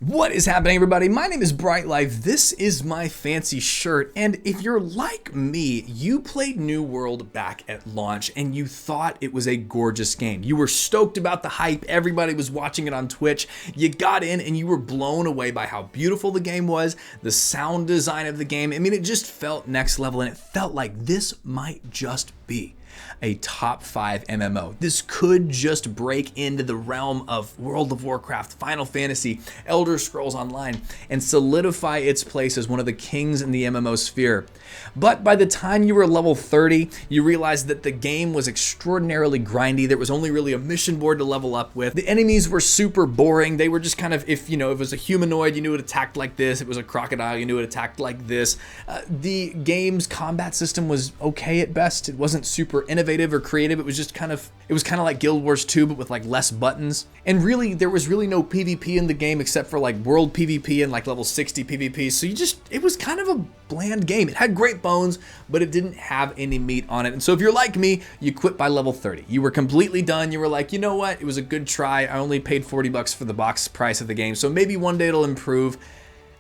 What is happening, everybody? My name is Bright Life. This is my fancy shirt. And if you're like me, you played New World back at launch and you thought it was a gorgeous game. You were stoked about the hype. Everybody was watching it on Twitch. You got in and you were blown away by how beautiful the game was, the sound design of the game. I mean, it just felt next level, and it felt like this might just be a top 5 MMO. This could just break into the realm of World of Warcraft, Final Fantasy, Elder Scrolls Online, and solidify its place as one of the kings in the MMO sphere. But by the time you were level 30, you realized that the game was extraordinarily grindy. There was only really a mission board to level up with. The enemies were super boring. They were just kind of, if it was a humanoid, you knew it attacked like this. If it was a crocodile, you knew it attacked like this. The game's combat system was okay at best. It wasn't super innovative or creative. It was just kind of like Guild Wars 2, but with like less buttons. And really, there was really no PvP in the game except for like world PvP and like level 60 PvP. So it was kind of a bland game. It had great bones, but it didn't have any meat on it. And so if you're like me, you quit by level 30. You were completely done. You were like, you know what? It was a good try. I only paid $40 for the box price of the game. So maybe one day it'll improve.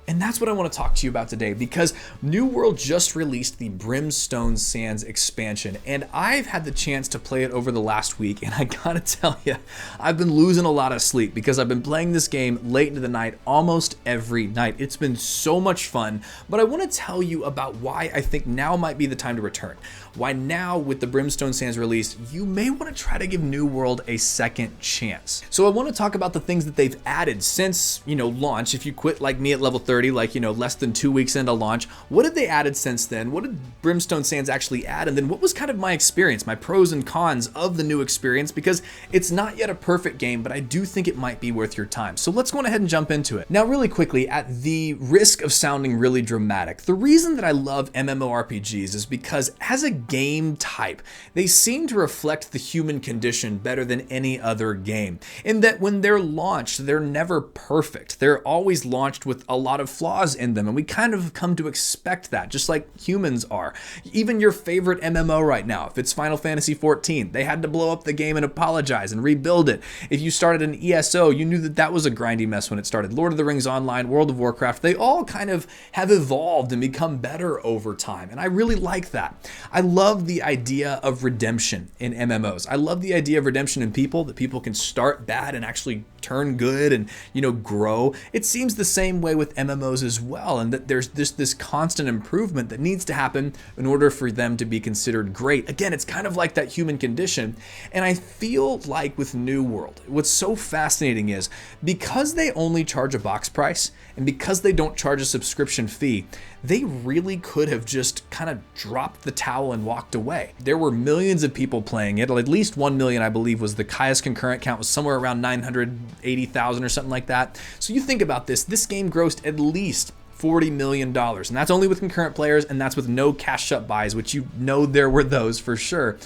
And that's what I want to talk to you about today, because New World just released the Brimstone Sands expansion, and I've had the chance to play it over the last week, and I gotta tell you, I've been losing a lot of sleep because I've been playing this game late into the night almost every night. It's been so much fun, but I want to tell you about why I think now might be the time to return. Why now, with the Brimstone Sands release, you may want to try to give New World a second chance. So I want to talk about the things that they've added since, launch. If you quit like me at level 30, less than 2 weeks into launch, what have they added since then? What did Brimstone Sands actually add? And then what was kind of my experience, my pros and cons of the new experience? Because it's not yet a perfect game, but I do think it might be worth your time. So let's go ahead and jump into it. Now, really quickly, at the risk of sounding really dramatic, the reason that I love MMORPGs is because as a game type, they seem to reflect the human condition better than any other game. In that when they're launched, they're never perfect. They're always launched with a lot of flaws in them, and we kind of come to expect that, just like humans are. Even your favorite MMO right now, if it's Final Fantasy 14, they had to blow up the game and apologize and rebuild it. If you started an ESO, you knew that that was a grindy mess when it started. Lord of the Rings Online, World of Warcraft, they all kind of have evolved and become better over time, and I really like that. I love the idea of redemption in MMOs. I love the idea of redemption in people, that people can start bad and actually turn good and, grow. It seems the same way with MMOs as well, and that there's this constant improvement that needs to happen in order for them to be considered great. Again, it's kind of like that human condition, and I feel like with New World, what's so fascinating is because they only charge a box price and because they don't charge a subscription fee, they really could have just kind of dropped the towel and walked away. There were millions of people playing it. At least 1 million, I believe, was the highest concurrent count, was somewhere around 980,000 or something like that. So you think about this game grossed at least $40 million, and that's only with concurrent players, and that's with no cash up buys, which there were those for sure.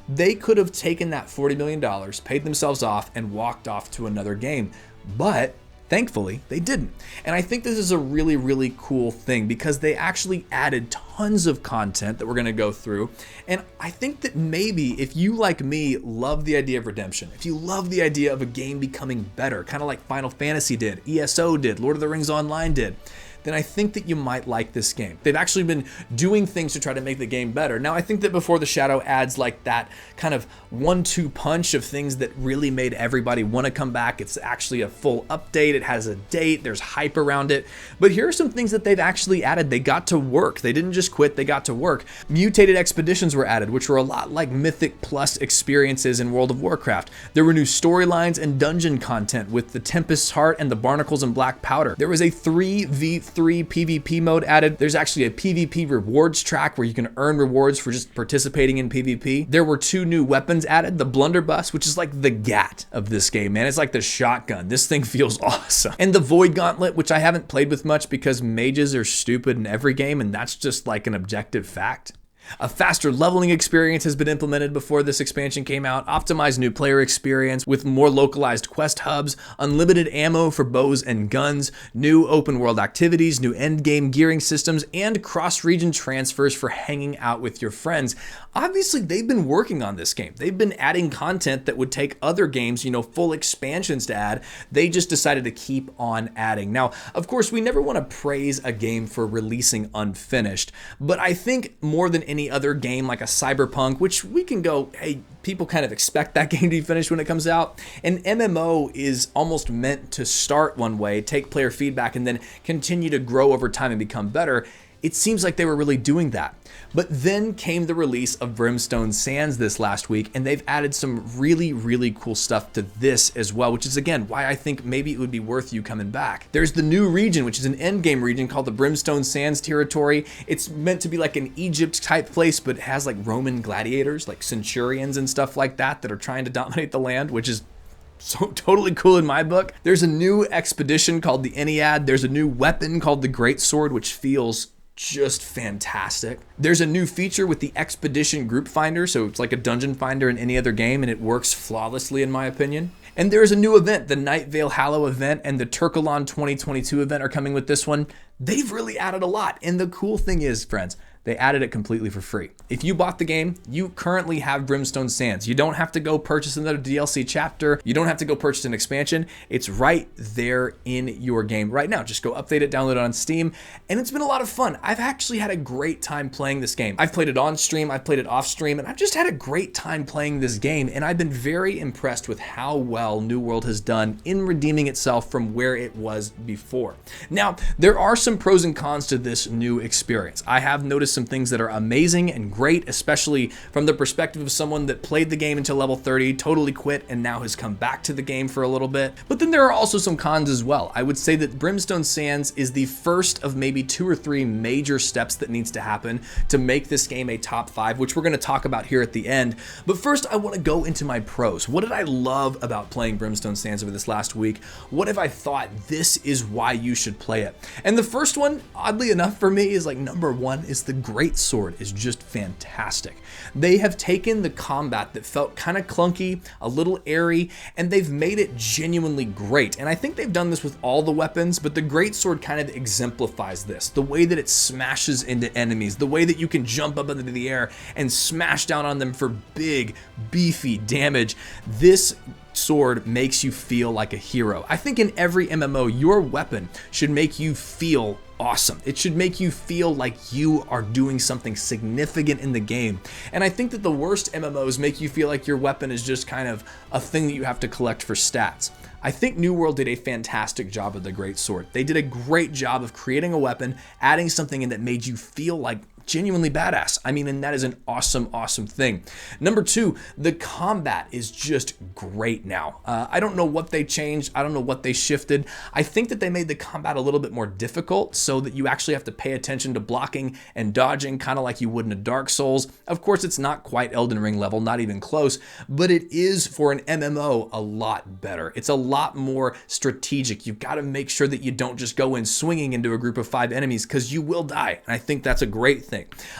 They could have taken that $40 million, paid themselves off, and walked off to another game. But thankfully, they didn't. And I think this is a really, really cool thing because they actually added tons of content that we're going to go through. And I think that maybe if you, like me, love the idea of redemption, if you love the idea of a game becoming better, kind of like Final Fantasy did, ESO did, Lord of the Rings Online did, then I think that you might like this game. They've actually been doing things to try to make the game better. Now, I think that Before the Shadow adds like that kind of 1-2 punch of things that really made everybody want to come back. It's actually a full update. It has a date. There's hype around it. But here are some things that they've actually added. They got to work. They didn't just quit. They got to work. Mutated expeditions were added, which were a lot like Mythic Plus experiences in World of Warcraft. There were new storylines and dungeon content with the Tempest's Heart and the Barnacles and Black Powder. There was a 3v3 PvP mode added. There's actually a PvP rewards track where you can earn rewards for just participating in PvP. There were 2 new weapons added. The Blunderbuss, which is like the GAT of this game, man. It's like the shotgun. This thing feels awesome. And the Void Gauntlet, which I haven't played with much because mages are stupid in every game, and that's just like an objective fact. A faster leveling experience has been implemented before this expansion came out, optimized new player experience with more localized quest hubs, unlimited ammo for bows and guns, new open world activities, new endgame gearing systems, and cross-region transfers for hanging out with your friends. Obviously, they've been working on this game. They've been adding content that would take other games, full expansions to add. They just decided to keep on adding. Now, of course, we never want to praise a game for releasing unfinished, but I think more than any other game like a Cyberpunk, which we can go, hey, people kind of expect that game to be finished when it comes out. An MMO is almost meant to start one way, take player feedback, and then continue to grow over time and become better. It seems like they were really doing that. But then came the release of Brimstone Sands this last week, and they've added some really, really cool stuff to this as well, which is, again, why I think maybe it would be worth you coming back. There's the new region, which is an endgame region called the Brimstone Sands territory. It's meant to be like an Egypt-type place, but it has like Roman gladiators, like centurions and stuff like that are trying to dominate the land, which is so totally cool in my book. There's a new expedition called the Ennead. There's a new weapon called the Great Sword, which feels just fantastic. There's a new feature with the Expedition Group Finder, so it's like a dungeon finder in any other game, and it works flawlessly in my opinion. And there's a new event, the Night Vale Hallow event and the Turkalon 2022 event are coming with this one. They've really added a lot, and the cool thing is, friends, they added it completely for free. If you bought the game, you currently have Brimstone Sands. You don't have to go purchase another DLC chapter. You don't have to go purchase an expansion. It's right there in your game right now. Just go update it, download it on Steam, and it's been a lot of fun. I've actually had a great time playing this game. I've played it on stream, I've played it off stream, and I've just had a great time playing this game, and I've been very impressed with how well New World has done in redeeming itself from where it was before. Now, there are some pros and cons to this new experience. I have noticed some things that are amazing and great, especially from the perspective of someone that played the game until level 30, totally quit, and now has come back to the game for a little bit. But then there are also some cons as well. I would say that Brimstone Sands is the first of maybe 2 or 3 major steps that needs to happen to make this game a top 5, which we're going to talk about here at the end. But first, I want to go into my pros. What did I love about playing Brimstone Sands over this last week? What have I thought this is why you should play it? And the first one, oddly enough for me, is like number 1 is the Great Sword is just fantastic. They have taken the combat that felt kind of clunky, a little airy, and they've made it genuinely great. And I think they've done this with all the weapons, but the Great Sword kind of exemplifies this. The way that it smashes into enemies, the way that you can jump up into the air and smash down on them for big, beefy damage. This sword makes you feel like a hero. I think in every MMO, your weapon should make you feel awesome. It should make you feel like you are doing something significant in the game. And I think that the worst MMOs make you feel like your weapon is just kind of a thing that you have to collect for stats. I think New World did a fantastic job of the Great Sword. They did a great job of creating a weapon, adding something in that made you feel like genuinely badass. I mean, and that is an awesome, awesome thing. Number 2, the combat is just great now. I don't know what they changed. I don't know what they shifted. I think that they made the combat a little bit more difficult so that you actually have to pay attention to blocking and dodging, kind of like you would in a Dark Souls. Of course, it's not quite Elden Ring level, not even close, but it is for an MMO a lot better. It's a lot more strategic. You've got to make sure that you don't just go in swinging into a group of 5 enemies because you will die. And I think that's a great thing.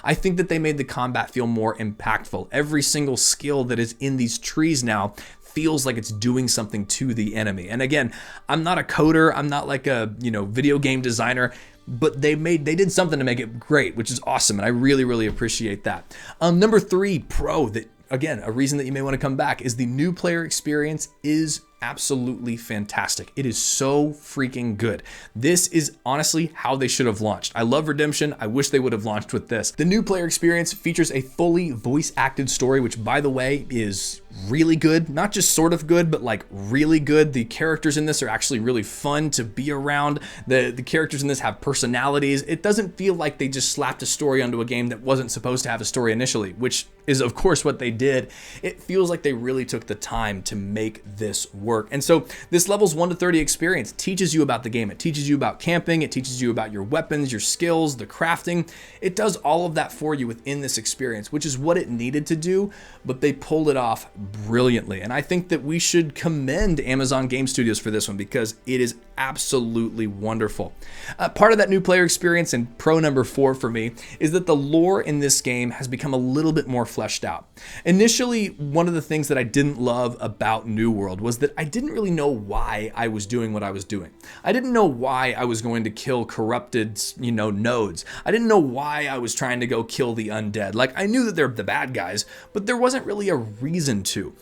I think that they made the combat feel more impactful. Every single skill that is in these trees now feels like it's doing something to the enemy. And again, I'm not a coder, I'm not like a, video game designer, but they did something to make it great, which is awesome, and I really, really appreciate that. Number 3 pro that, again, a reason that you may want to come back is the new player experience is absolutely fantastic. It is so freaking good. This is honestly how they should have launched. I love Redemption. I wish they would have launched with this. The new player experience features a fully voice acted story, which by the way is really good. Not just sort of good, but like really good. The characters in this are actually really fun to be around. The characters in this have personalities. It doesn't feel like they just slapped a story onto a game that wasn't supposed to have a story initially, which is of course what they did. It feels like they really took the time to make this work. And so this levels 1 to 30 experience teaches you about the game. It teaches you about camping. It teaches you about your weapons, your skills, the crafting. It does all of that for you within this experience, which is what it needed to do, but they pulled it off brilliantly. And I think that we should commend Amazon Game Studios for this one because it is absolutely wonderful. Part of that new player experience, and pro number 4 for me, is that the lore in this game has become a little bit more fleshed out. Initially, one of the things that I didn't love about New World was that I didn't really know why I was doing what I was doing. I didn't know why I was going to kill corrupted, nodes. I didn't know why I was trying to go kill the undead. Like, I knew that they're the bad guys, but there wasn't really a reason to.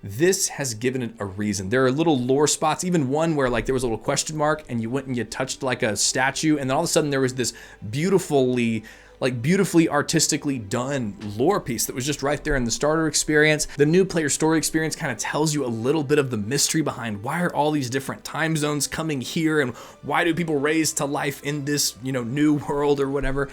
This has given it a reason. There are little lore spots, even one where like there was a little question mark and you went and you touched like a statue, and then all of a sudden there was this beautifully artistically done lore piece that was just right there in the starter experience. The new player story experience kind of tells you a little bit of the mystery behind why are all these different time zones coming here, and why do people raise to life in this, new world or whatever.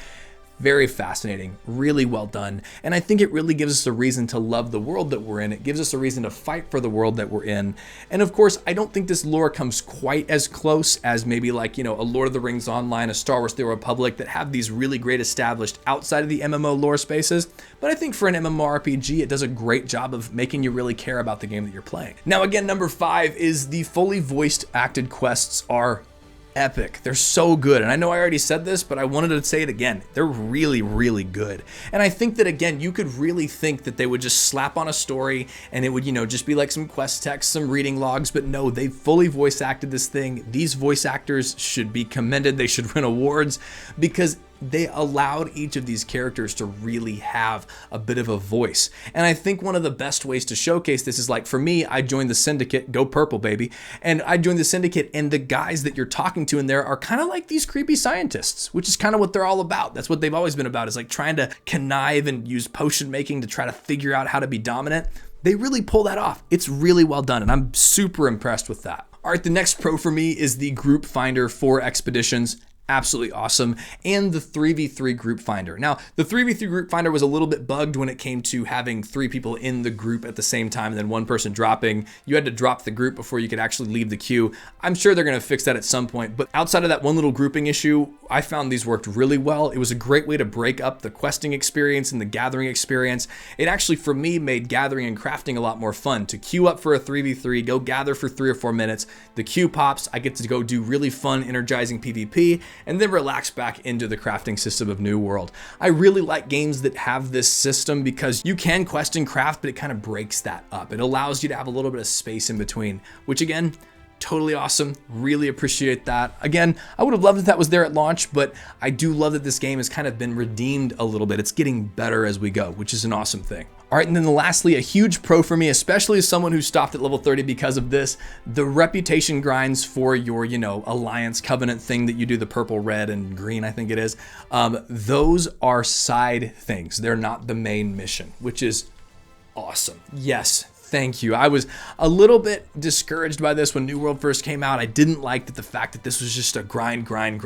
Very fascinating, really well done. And I think it really gives us a reason to love the world that we're in. It gives us a reason to fight for the world that we're in. And of course, I don't think this lore comes quite as close as maybe like, a Lord of the Rings Online, a Star Wars The Republic, that have these really great established outside of the MMO lore spaces. But I think for an MMORPG, it does a great job of making you really care about the game that you're playing. Now again, number 5 is the fully voiced acted quests are epic. They're so good. And I know I already said this, but I wanted to say it again. They're really, really good. And I think that, again, you could really think that they would just slap on a story and it would, just be like some quest text, some reading logs. But no, they fully voice acted this thing. These voice actors should be commended. They should win awards because they allowed each of these characters to really have a bit of a voice. And I think one of the best ways to showcase this is, like, for me, I joined the Syndicate, go purple baby, and I joined the Syndicate, and the guys that you're talking to in there are kind of like these creepy scientists, which is kind of what they're all about. That's what they've always been about, is like trying to connive and use potion making to try to figure out how to be dominant. They really pull that off. It's really well done, and I'm super impressed with that. All right, the next pro for me is the group finder for expeditions. Absolutely awesome. And the 3v3 group finder. Now, the 3v3 group finder was a little bit bugged when it came to having 3 people in the group at the same time and then one person dropping. You had to drop the group before you could actually leave the queue. I'm sure they're going to fix that at some point, but outside of that one little grouping issue, I found these worked really well. It was a great way to break up the questing experience and the gathering experience. It actually, for me, made gathering and crafting a lot more fun. To queue up for a 3v3, go gather for 3 or 4 minutes, the queue pops, I get to go do really fun, energizing PvP, and then relax back into the crafting system of New World. I really like games that have this system because you can quest and craft, but it kind of breaks that up. It allows you to have a little bit of space in between, which again, totally awesome. Really appreciate that. Again, I would have loved if that was there at launch, but I do love that this game has kind of been redeemed a little bit. It's getting better as we go, which is an awesome thing. All right, and then lastly, a huge pro for me, especially as someone who stopped at level 30 because of this, the reputation grinds for your, Alliance Covenant thing that you do, the purple, red, and green, I think it is. Those are side things. They're not the main mission, which is awesome. Yes. Thank you. I was a little bit discouraged by this when New World first came out. I didn't like the fact that this was just a grind, and,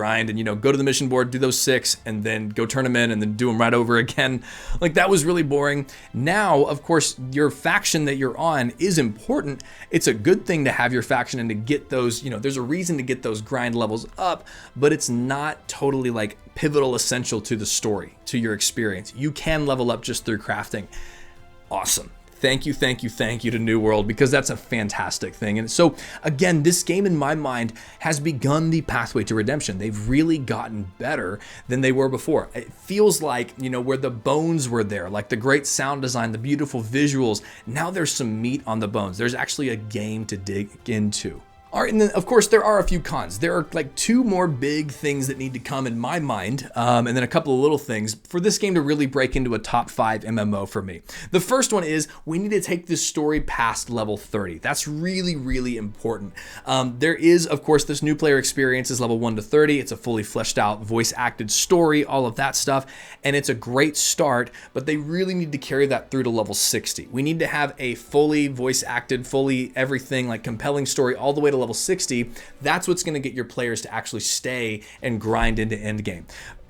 go to the mission board, do those 6, and then go turn them in, and then do them right over again. Like, that was really boring. Now, of course, your faction that you're on is important. It's a good thing to have your faction and to get those, there's a reason to get those grind levels up, but it's not totally like pivotal essential to the story, to your experience. You can level up just through crafting. Awesome. Thank you to New World, because that's a fantastic thing. And so again, this game in my mind has begun the pathway to redemption. They've really gotten better than they were before. It feels like, where the bones were there, like the great sound design, the beautiful visuals, now there's some meat on the bones. There's actually a game to dig into. All right, and then of course there are a few cons. There are like 2 more big things that need to come in my mind, and then a couple of little things for this game to really break into a top 5 MMO for me. The first one is we need to take this story past level 30. That's really, really important. There is, of course, this new player experience is level 1 to 30. It's a fully fleshed out, voice acted story, all of that stuff, and it's a great start, but they really need to carry that through to level 60. We need to have a fully voice acted, fully everything, like compelling story all the way to level 60. That's what's going to get your players to actually stay and grind into endgame.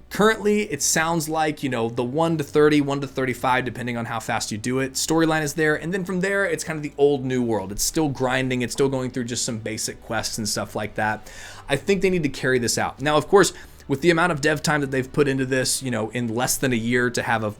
Currently, it sounds like, the 1 to 30, 1 to 35, depending on how fast you do it. Storyline is there. And then from there, it's kind of the old New World. It's still grinding. It's still going through just some basic quests and stuff like that. I think they need to carry this out. Now, of course, with the amount of dev time that they've put into this, in less than a year to have a,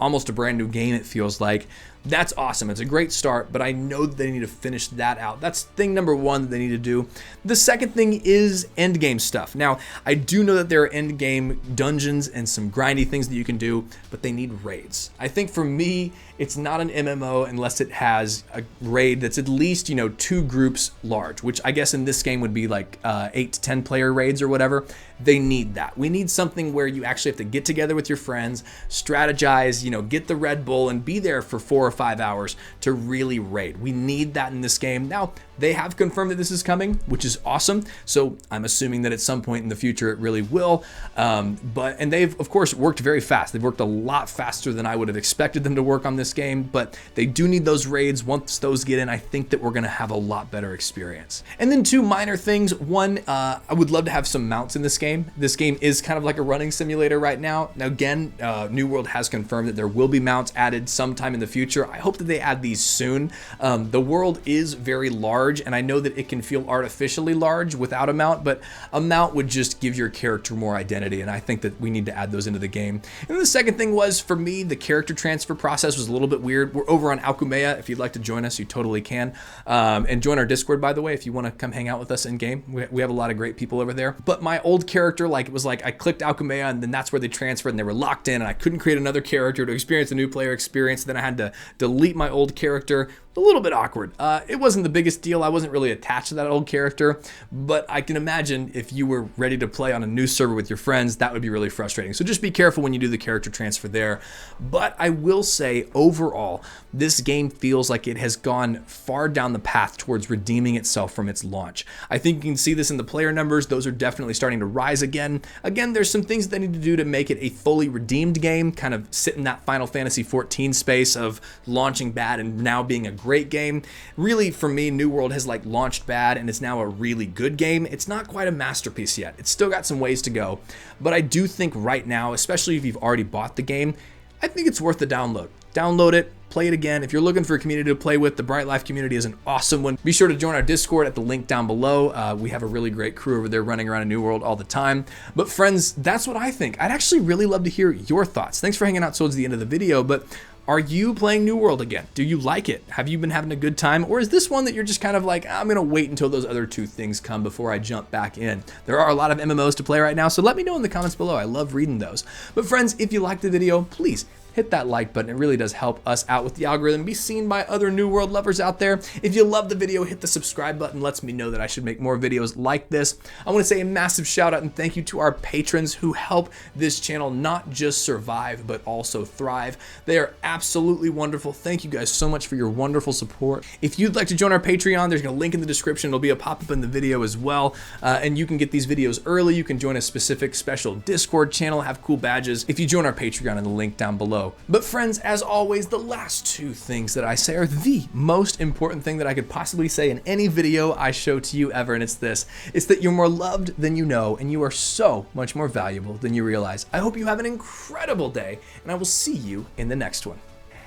almost a brand new game, it feels like, That's awesome. It's a great start, but I know that they need to finish that out. That's thing number one that they need to do. The second thing is end game stuff. Now, I do know that there are end game dungeons and some grindy things that you can do, but they need raids. I think for me, it's not an MMO unless it has a raid that's at least, 2 groups large, which I guess in this game would be like 8 to 10 player raids or whatever. They need that. We need something where you actually have to get together with your friends, strategize, get the Red Bull and be there for 4 or 5 hours to really raid. We need that in this game. Now, they have confirmed that this is coming, which is awesome. So I'm assuming that at some point in the future it really will. And they've of course worked very fast. They've worked a lot faster than I would have expected them to work on this game, but they do need those raids. Once those get in, I think that we're gonna have a lot better experience. And then 2 minor things. One, I would love to have some mounts in this game. This game is kind of like a running simulator right now. Now again, New World has confirmed that there will be mounts added sometime in the future. I hope that they add these soon. The world is very large, and I know that it can feel artificially large without a mount, but a mount would just give your character more identity, and I think that we need to add those into the game. And then the second thing was, for me, the character transfer process was a little bit weird. We're over on Alcumea. If you'd like to join us, you totally can. And join our Discord, by the way, if you want to come hang out with us in game. We have a lot of great people over there. But my old character, it was like I clicked Alcumea, and then that's where they transferred, and they were locked in, and I couldn't create another character to experience a new player experience. Then I had to delete my old character. A little bit awkward. It wasn't the biggest deal. I wasn't really attached to that old character, but I can imagine if you were ready to play on a new server with your friends, that would be really frustrating. So just be careful when you do the character transfer there. But I will say, overall, this game feels like it has gone far down the path towards redeeming itself from its launch. I think you can see this in the player numbers. Those are definitely starting to rise again. Again, there's some things that they need to do to make it a fully redeemed game, kind of sit in that Final Fantasy XIV space of launching bad and now being a great game. Really, for me, New World has launched bad and it's now a really good game. It's not quite a masterpiece yet. It's still got some ways to go, but I do think right now, especially if you've already bought the game, I think it's worth the download. Download it, play it again. If you're looking for a community to play with, the Bright Life community is an awesome one. Be sure to join our Discord at the link down below. We have a really great crew over there running around in New World all the time. But friends, that's what I think. I'd actually really love to hear your thoughts. Thanks for hanging out towards the end of the video, but are you playing New World again? Do you like it? Have you been having a good time? Or is this one that you're just kind of like, I'm gonna wait until those other 2 things come before I jump back in? There are a lot of MMOs to play right now, so let me know in the comments below. I love reading those. But friends, if you liked the video, please hit that like button. It really does help us out with the algorithm, be seen by other New World lovers out there. If you love the video, hit the subscribe button. Lets me know that I should make more videos like this. I want to say a massive shout out and thank you to our patrons who help this channel not just survive, but also thrive. They are absolutely wonderful. Thank you guys so much for your wonderful support. If you'd like to join our Patreon, there's a link in the description. There'll be a pop-up in the video as well. And you can get these videos early. You can join a specific special Discord channel, have cool badges if you join our Patreon in the link down below. But friends, as always, the last 2 things that I say are the most important thing that I could possibly say in any video I show to you ever, and it's this. It's that you're more loved than you know, and you are so much more valuable than you realize. I hope you have an incredible day, and I will see you in the next one.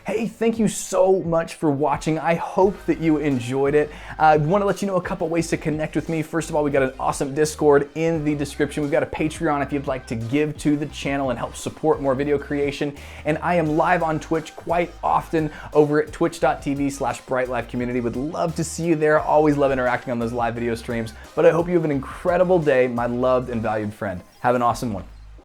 Hey, thank you so much for watching. I hope that you enjoyed it. I want to let you know a couple ways to connect with me. First of all, we got an awesome Discord in the description. We've got a Patreon if you'd like to give to the channel and help support more video creation. And I am live on Twitch quite often over at twitch.tv/brightlifecommunity. Would love to see you there. Always love interacting on those live video streams. But I hope you have an incredible day, my loved and valued friend. Have an awesome one.